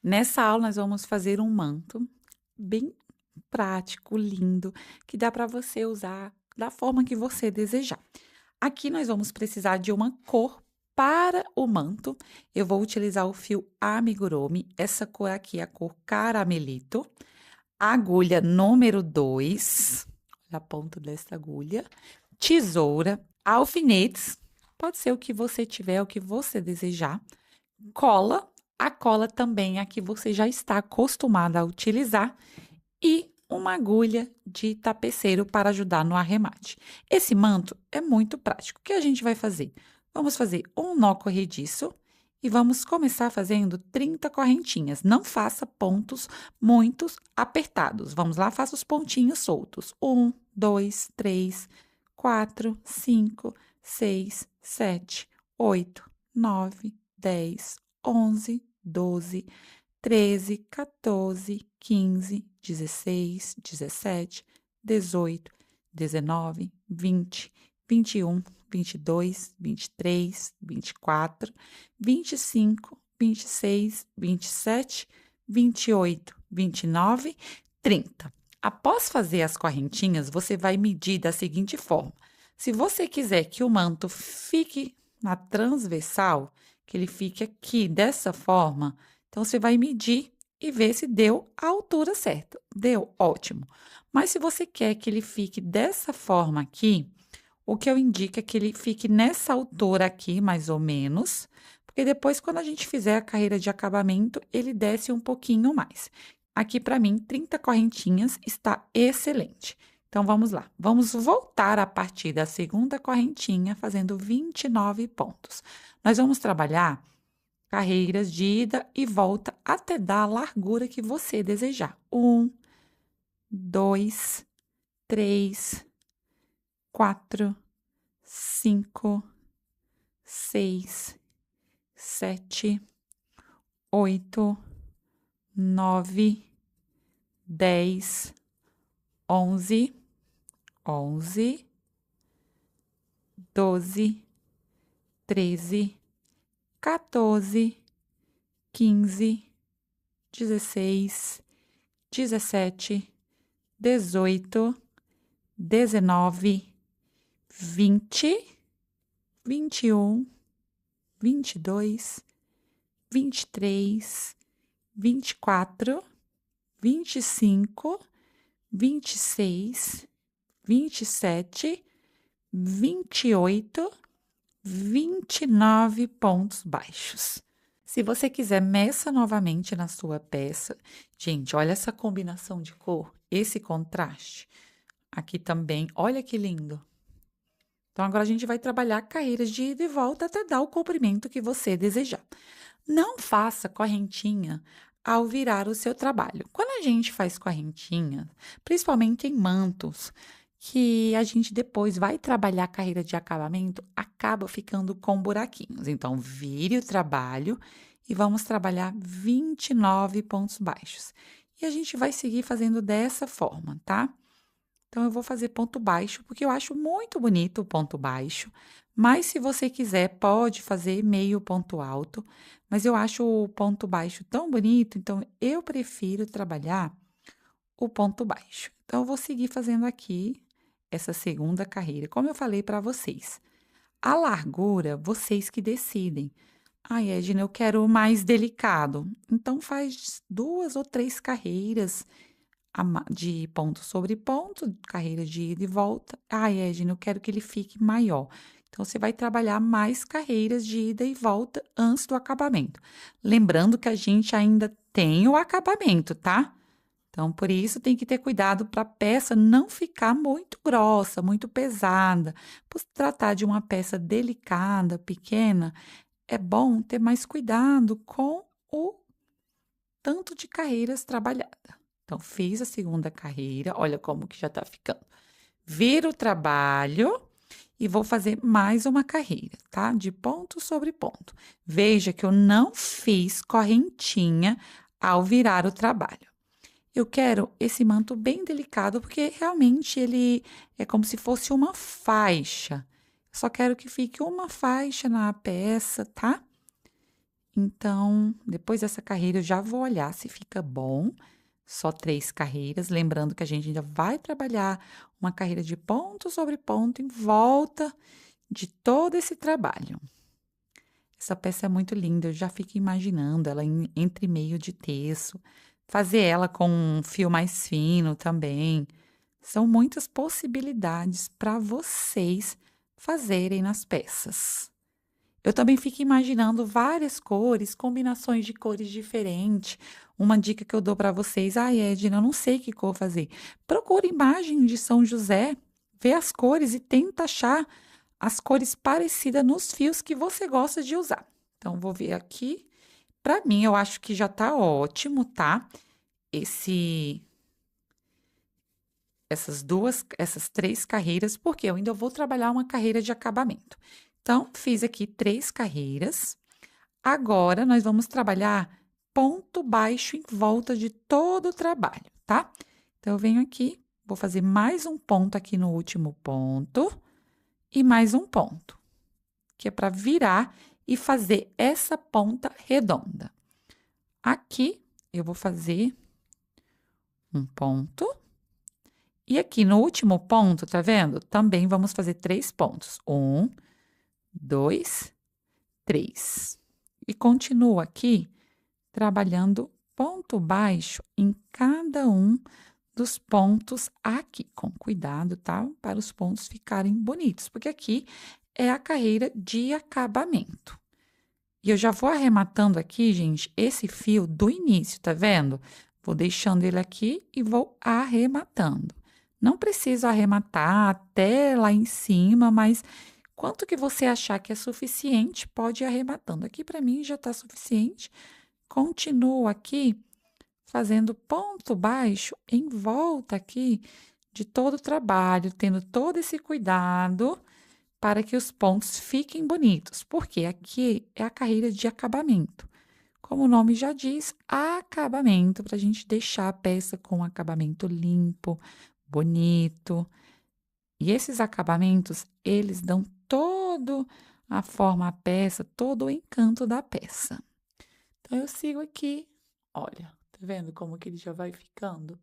Nessa aula, nós vamos fazer um manto bem prático, lindo, que dá para você usar da forma que você desejar. Aqui nós vamos precisar de uma cor para o manto. Eu vou utilizar o fio amigurumi. Essa cor aqui é a cor caramelito. A agulha número 2, olha a ponta dessa agulha. Tesoura, alfinetes, pode ser o que você tiver, o que você desejar. Cola, a cola também a que você já está acostumada a utilizar e uma agulha de tapeceiro para ajudar no arremate. Esse manto é muito prático. O que a gente vai fazer? Vamos fazer um nó corrediço e vamos começar fazendo 30 correntinhas. Não faça pontos muito apertados. Vamos lá, faça os pontinhos soltos. 1, 2, 3, 4, 5, 6, 7, 8, 9, 10, 11, 12, 13, 14, 15, 16, 17, 18, 19, 20, 21, 22, 23, 24, 25, 26, 27, 28, 29, 30. Após fazer as correntinhas, você vai medir da seguinte forma: se você quiser que o manto fique na transversal, que ele fique aqui dessa forma, então você vai medir e ver se deu a altura certa. Deu, ótimo. Mas se você quer que ele fique dessa forma aqui, o que eu indico é que ele fique nessa altura aqui, mais ou menos, porque depois, quando a gente fizer a carreira de acabamento, ele desce um pouquinho mais. Aqui, para mim, 30 correntinhas está excelente. Então, vamos lá. Vamos voltar a partir da segunda correntinha, fazendo 29 pontos. Nós vamos trabalhar carreiras de ida e volta até dar a largura que você desejar. 1, 2, 3, 4, 5, 6, 7, 8, 9, 10, 11, 12, 13, 14, 15, 16, 17, 18, 19, 20, 21, 22, 23, 24, 25, 26, 27, 28, 29 pontos baixos. Se você quiser, meça novamente na sua peça. Gente, olha essa combinação de cor, esse contraste. Aqui também, olha que lindo. Então, agora a gente vai trabalhar carreiras de ida e volta até dar o comprimento que você desejar. Não faça correntinha ao virar o seu trabalho. Quando a gente faz correntinha, principalmente em mantos, que a gente depois vai trabalhar a carreira de acabamento, acaba ficando com buraquinhos. Então, vire o trabalho e vamos trabalhar 29 pontos baixos. E a gente vai seguir fazendo dessa forma, tá? Então, eu vou fazer ponto baixo, porque eu acho muito bonito o ponto baixo. Mas, se você quiser, pode fazer meio ponto alto. Mas eu acho o ponto baixo tão bonito, então eu prefiro trabalhar o ponto baixo. Então, eu vou seguir fazendo aqui essa segunda carreira, como eu falei para vocês. A largura, vocês que decidem. Ai, Edna, eu quero mais delicado. Então, faz 2 ou 3 carreiras de ponto sobre ponto, carreira de ida e volta. Ai, Edna, eu quero que ele fique maior. Então, você vai trabalhar mais carreiras de ida e volta antes do acabamento. Lembrando que a gente ainda tem o acabamento, tá? Então, por isso, tem que ter cuidado para a peça não ficar muito grossa, muito pesada. Por se tratar de uma peça delicada, pequena, é bom ter mais cuidado com o tanto de carreiras trabalhadas. Então, fiz a segunda carreira, olha como que já está ficando. Viro o trabalho e vou fazer mais uma carreira, tá? De ponto sobre ponto. Veja que eu não fiz correntinha ao virar o trabalho. Eu quero esse manto bem delicado, porque realmente ele é como se fosse uma faixa. Só quero que fique uma faixa na peça, tá? Então, depois dessa carreira, eu já vou olhar se fica bom. Só 3 carreiras, lembrando que a gente ainda vai trabalhar uma carreira de ponto sobre ponto em volta de todo esse trabalho. Essa peça é muito linda, eu já fico imaginando ela entre meio de terço, fazer ela com um fio mais fino também. São muitas possibilidades para vocês fazerem nas peças. Eu também fico imaginando várias cores, combinações de cores diferentes. Uma dica que eu dou para vocês, ai, Edna, eu não sei que cor fazer. Procura imagem de São José, vê as cores e tenta achar as cores parecidas nos fios que você gosta de usar. Então, vou ver aqui. Para mim, eu acho que já tá ótimo, tá? Esse essas 3 carreiras, porque eu ainda vou trabalhar uma carreira de acabamento. Então, fiz aqui 3 carreiras. Agora, nós vamos trabalhar ponto baixo em volta de todo o trabalho, tá? Então, eu venho aqui, vou fazer mais um ponto aqui no último ponto e mais um ponto, que é para virar e fazer essa ponta redonda. Aqui, eu vou fazer um ponto. E aqui no último ponto, tá vendo? Também vamos fazer 3 pontos. 1, 2, 3. E continuo aqui trabalhando ponto baixo em cada um dos pontos aqui, com cuidado, tá? Para os pontos ficarem bonitos, porque aqui é a carreira de acabamento. E eu já vou arrematando aqui, gente, esse fio do início, tá vendo? Vou deixando ele aqui e vou arrematando. Não preciso arrematar até lá em cima, mas quanto que você achar que é suficiente, pode ir arrematando. Aqui para mim já está suficiente. Continuo aqui fazendo ponto baixo em volta aqui de todo o trabalho, tendo todo esse cuidado para que os pontos fiquem bonitos, porque aqui é a carreira de acabamento. Como o nome já diz, acabamento, para a gente deixar a peça com um acabamento limpo, bonito. E esses acabamentos, eles dão todo a forma à peça, todo o encanto da peça. Então, eu sigo aqui, olha, tá vendo como que ele já vai ficando?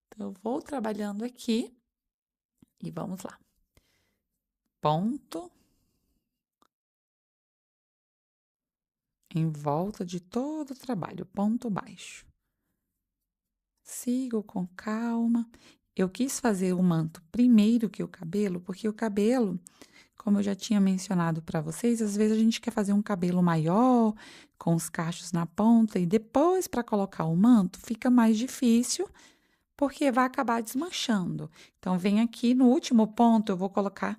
Então, eu vou trabalhando aqui e vamos lá. Ponto em volta de todo o trabalho, ponto baixo. Sigo com calma. Eu quis fazer o manto primeiro que o cabelo, porque o cabelo, como eu já tinha mencionado para vocês, às vezes a gente quer fazer um cabelo maior, com os cachos na ponta, e depois para colocar o manto fica mais difícil, porque vai acabar desmanchando. Então, vem aqui no último ponto, eu vou colocar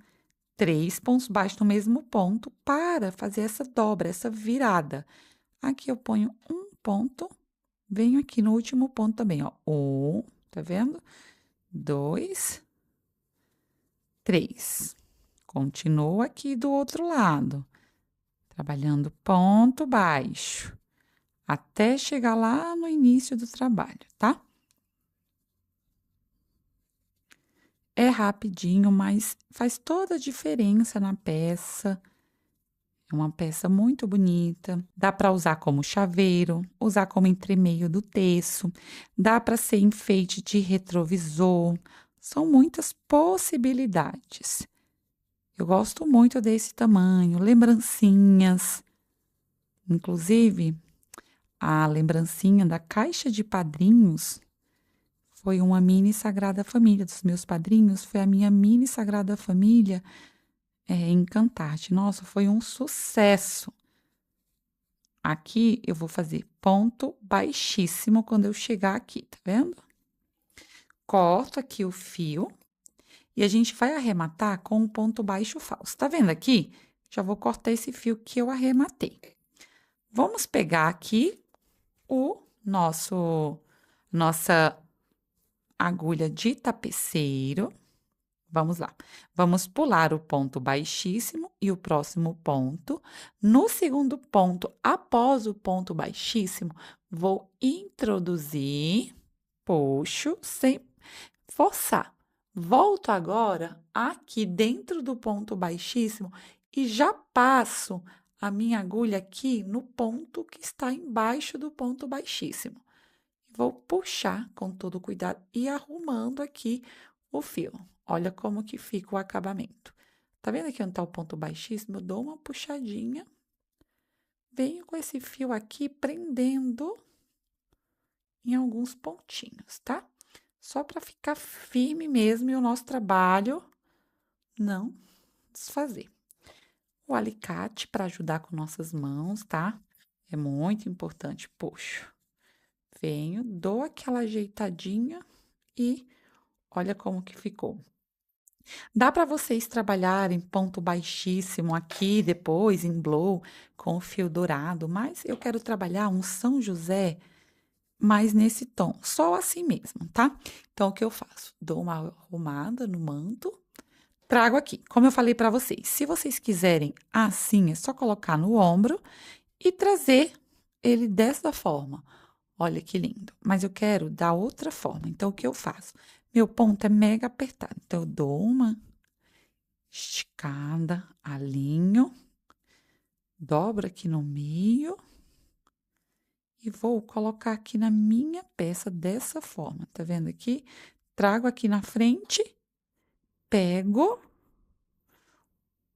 3 pontos baixos no mesmo ponto para fazer essa dobra, essa virada. Aqui eu ponho um ponto, venho aqui no último ponto também, ó. Tá vendo? 2, 3. Continuo aqui do outro lado, trabalhando ponto baixo, até chegar lá no início do trabalho, tá? É rapidinho, mas faz toda a diferença na peça. É uma peça muito bonita. Dá para usar como chaveiro, usar como entremeio do terço, dá para ser enfeite de retrovisor. São muitas possibilidades. Eu gosto muito desse tamanho, lembrancinhas. Inclusive, a lembrancinha da caixa de padrinhos foi uma mini Sagrada Família dos meus padrinhos, foi a minha mini Sagrada Família Encantarte. Nossa, foi um sucesso. Aqui eu vou fazer ponto baixíssimo quando eu chegar aqui, tá vendo? Corto aqui o fio e a gente vai arrematar com um ponto baixo falso. Tá vendo aqui? Já vou cortar esse fio que eu arrematei. Vamos pegar aqui o nossa agulha de tapeceiro. Vamos lá. Vamos pular o ponto baixíssimo e o próximo ponto. No segundo ponto, após o ponto baixíssimo, vou introduzir, puxo sem forçar. Volto agora aqui dentro do ponto baixíssimo e já passo a minha agulha aqui no ponto que está embaixo do ponto baixíssimo. Vou puxar com todo cuidado e arrumando aqui o fio. Olha como que fica o acabamento. Tá vendo aqui onde tá o ponto baixíssimo? Eu dou uma puxadinha, venho com esse fio aqui prendendo em alguns pontinhos, tá? Só para ficar firme mesmo e o nosso trabalho não desfazer. O alicate para ajudar com nossas mãos, tá? É muito importante. Puxo, venho, dou aquela ajeitadinha e olha como que ficou. Dá para vocês trabalharem ponto baixíssimo aqui, depois em blow, com o fio dourado, mas eu quero trabalhar um São José mais nesse tom, só assim mesmo, tá? Então, o que eu faço? Dou uma arrumada no manto, trago aqui. Como eu falei para vocês, se vocês quiserem assim, é só colocar no ombro e trazer ele dessa forma. Olha que lindo. Mas eu quero da outra forma. Então, o que eu faço? Meu ponto é mega apertado. Então, eu dou uma esticada, alinho, dobro aqui no meio e vou colocar aqui na minha peça dessa forma. Tá vendo aqui? Trago aqui na frente, pego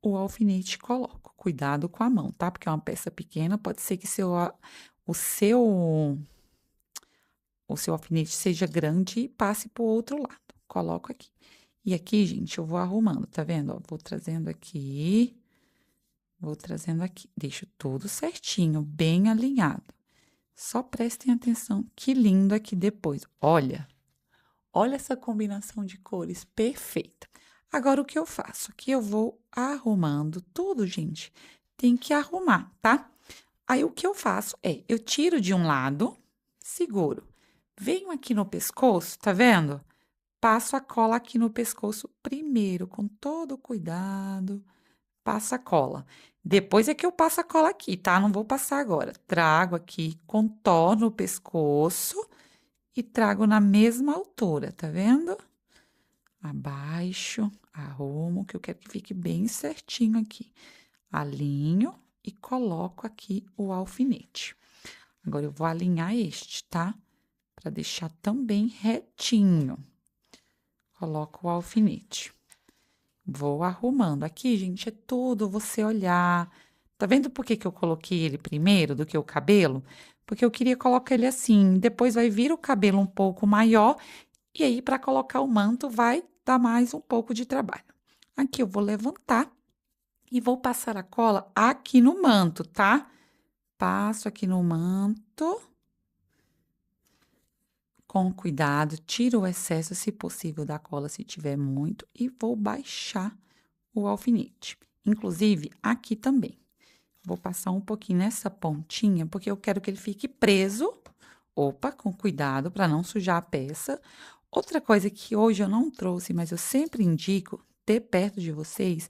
o alfinete e coloco. Cuidado com a mão, tá? Porque é uma peça pequena, pode ser que o seu o seu alfinete seja grande e passe para o outro lado. Coloco aqui. E aqui, gente, eu vou arrumando, tá vendo? Ó, vou trazendo aqui, deixo tudo certinho, bem alinhado. Só prestem atenção, que lindo aqui depois. Olha essa combinação de cores perfeita. Agora, o que eu faço? Aqui eu vou arrumando tudo, gente. Tem que arrumar, tá? Aí, o que eu faço é, eu tiro de um lado, seguro. Venho aqui no pescoço, tá vendo? Passo a cola aqui no pescoço primeiro, com todo cuidado. Passo a cola. Depois é que eu passo a cola aqui, tá? Não vou passar agora. Trago aqui, contorno o pescoço e trago na mesma altura, tá vendo? Abaixo, arrumo, que eu quero que fique bem certinho aqui. Alinho e coloco aqui o alfinete. Agora, eu vou alinhar este, tá? Para deixar também retinho. Coloco o alfinete. Vou arrumando. Aqui, gente, é tudo você olhar. Tá vendo por que que eu coloquei ele primeiro do que o cabelo? Porque eu queria colocar ele assim. Depois vai vir o cabelo um pouco maior. E aí, para colocar o manto, vai dar mais um pouco de trabalho. Aqui eu vou levantar e vou passar a cola aqui no manto, tá? Passo aqui no manto. Com cuidado, tiro o excesso, se possível, da cola, se tiver muito, e vou baixar o alfinete. Inclusive, aqui também. Vou passar um pouquinho nessa pontinha, porque eu quero que ele fique preso. Opa, com cuidado para não sujar a peça. Outra coisa que hoje eu não trouxe, mas eu sempre indico ter perto de vocês,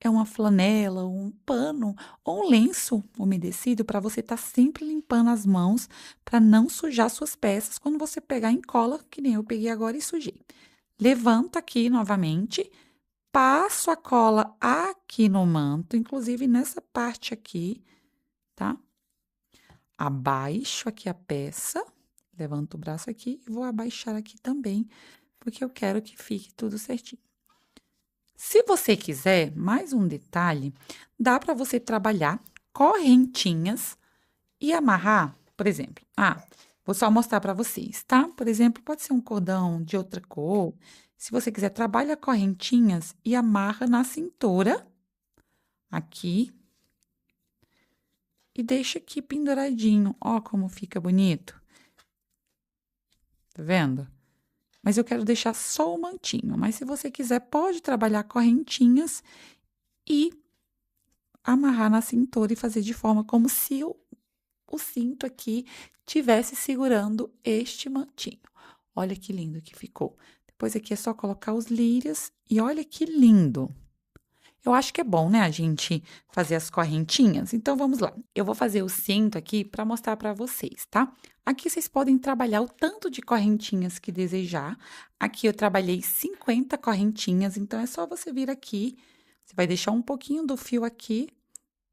é uma flanela, um pano ou um lenço umedecido para você estar sempre limpando as mãos para não sujar suas peças quando você pegar em cola, que nem eu peguei agora e sujei. Levanto aqui novamente, passo a cola aqui no manto, inclusive nessa parte aqui, tá? Abaixo aqui a peça, levanto o braço aqui e vou abaixar aqui também, porque eu quero que fique tudo certinho. Se você quiser, mais um detalhe, dá para você trabalhar correntinhas e amarrar, por exemplo. Vou só mostrar para vocês, tá? Por exemplo, pode ser um cordão de outra cor. Se você quiser, trabalha correntinhas e amarra na cintura, aqui, e deixa aqui penduradinho. Ó, como fica bonito. Tá vendo? Mas eu quero deixar só o mantinho. Mas se você quiser, pode trabalhar correntinhas e amarrar na cintura e fazer de forma como se o cinto aqui tivesse segurando este mantinho. Olha que lindo que ficou. Depois aqui é só colocar os lírios e olha que lindo. Eu acho que é bom, né, a gente fazer as correntinhas. Então, vamos lá. Eu vou fazer o cinto aqui para mostrar para vocês, tá? Aqui vocês podem trabalhar o tanto de correntinhas que desejar. Aqui eu trabalhei 50 correntinhas, então é só você vir aqui. Você vai deixar um pouquinho do fio aqui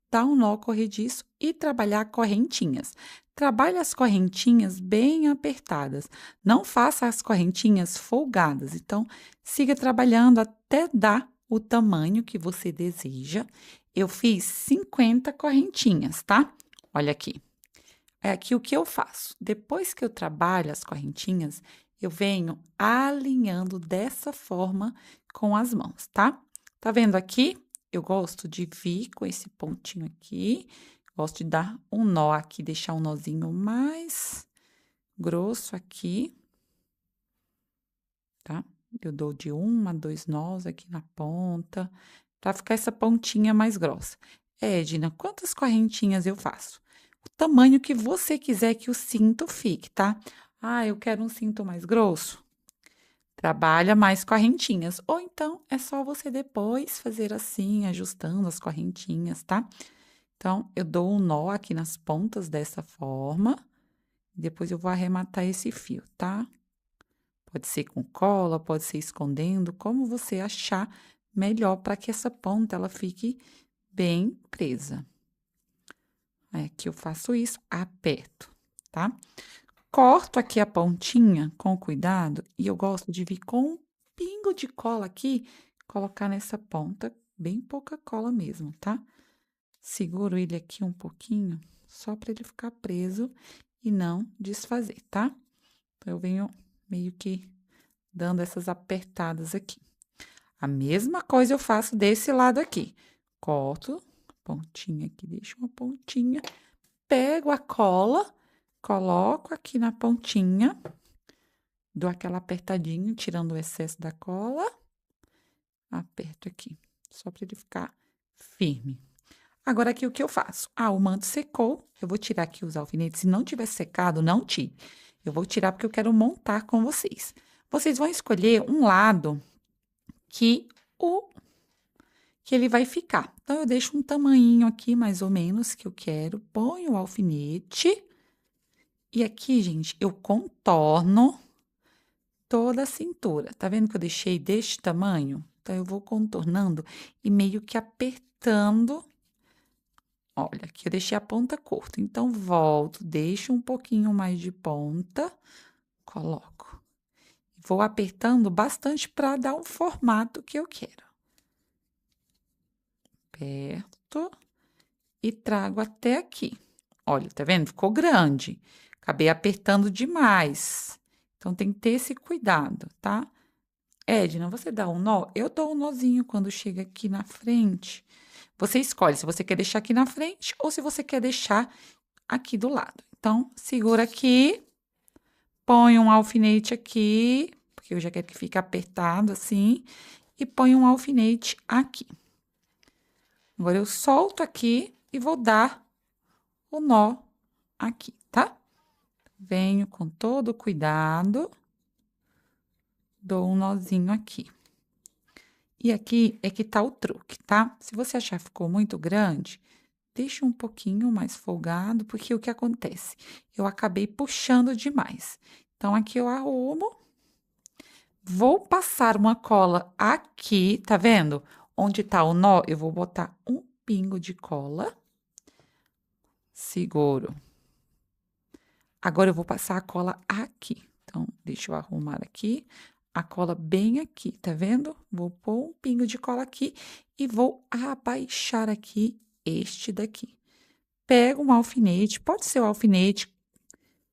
dar um nó corrediço e trabalhar correntinhas. Trabalhe as correntinhas bem apertadas. Não faça as correntinhas folgadas. Então, siga trabalhando até dar o tamanho que você deseja. Eu fiz 50 correntinhas, tá? Olha aqui. É aqui o que eu faço. Depois que eu trabalho as correntinhas, eu venho alinhando dessa forma com as mãos, tá? Tá vendo aqui? Eu gosto de vir com esse pontinho aqui, gosto de dar um nó aqui, deixar um nozinho mais grosso aqui, tá? Eu dou de 1 a 2 nós aqui na ponta, pra ficar essa pontinha mais grossa. Edna, quantas correntinhas eu faço? O tamanho que você quiser que o cinto fique, tá? Ah, eu quero um cinto mais grosso? Trabalha mais correntinhas. Ou então, é só você depois fazer assim, ajustando as correntinhas, tá? Então, eu dou um nó aqui nas pontas dessa forma. Depois eu vou arrematar esse fio, tá? Pode ser com cola, pode ser escondendo, como você achar melhor para que essa ponta ela fique bem presa. Aí, aqui eu faço isso, aperto, tá? Corto aqui a pontinha com cuidado e eu gosto de vir com um pingo de cola aqui, colocar nessa ponta, bem pouca cola mesmo, tá? Seguro ele aqui um pouquinho, só para ele ficar preso e não desfazer, tá? Então, eu venho meio que dando essas apertadas aqui. A mesma coisa eu faço desse lado aqui. Corto a pontinha aqui, deixo uma pontinha, pego a cola, coloco aqui na pontinha, dou aquela apertadinha, tirando o excesso da cola, aperto aqui, só para ele ficar firme. Agora, aqui o que eu faço? Ah, o manto secou, eu vou tirar aqui os alfinetes. Se não tiver secado, não tire. Eu vou tirar porque eu quero montar com vocês. Vocês vão escolher um lado que ele vai ficar. Então, eu deixo um tamanhinho aqui, mais ou menos, que eu quero. Ponho o alfinete. E aqui, gente, eu contorno toda a cintura. Tá vendo que eu deixei deste tamanho? Então, eu vou contornando e meio que apertando. Olha, aqui eu deixei a ponta curta, então volto, deixo um pouquinho mais de ponta, coloco. Vou apertando bastante para dar o formato que eu quero. Aperto e trago até aqui. Olha, tá vendo? Ficou grande. Acabei apertando demais. Então, tem que ter esse cuidado, tá? Edna, você dá um nó? Eu dou um nozinho quando chega aqui na frente. Você escolhe se você quer deixar aqui na frente ou se você quer deixar aqui do lado. Então, segura aqui, põe um alfinete aqui, porque eu já quero que fique apertado assim, e põe um alfinete aqui. Agora, eu solto aqui e vou dar o nó aqui, tá? Venho com todo cuidado, dou um nozinho aqui. E aqui é que tá o truque, tá? Se você achar que ficou muito grande, deixa um pouquinho mais folgado, porque o que acontece? Eu acabei puxando demais. Então, aqui eu arrumo. Vou passar uma cola aqui, tá vendo? Onde tá o nó, eu vou botar um pingo de cola. Seguro. Agora, eu vou passar a cola aqui. Então, deixa eu arrumar aqui. A cola bem aqui, tá vendo? Vou pôr um pingo de cola aqui e vou abaixar aqui este daqui. Pego um alfinete, pode ser o alfinete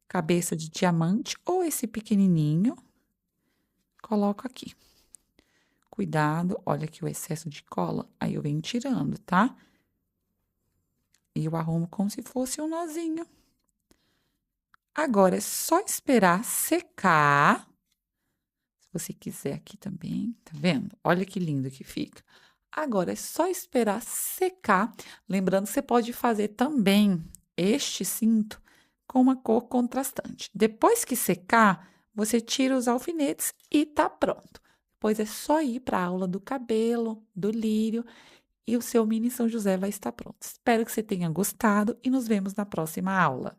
cabeça de diamante ou esse pequenininho. Coloco aqui. Cuidado, olha aqui o excesso de cola, aí eu venho tirando, tá? E eu arrumo como se fosse um nozinho. Agora, é só esperar secar. Se você quiser aqui também, tá vendo? Olha que lindo que fica. Agora, é só esperar secar. Lembrando que você pode fazer também este cinto com uma cor contrastante. Depois que secar, você tira os alfinetes e tá pronto. Depois é só ir para a aula do cabelo, do lírio, e o seu mini São José vai estar pronto. Espero que você tenha gostado e nos vemos na próxima aula.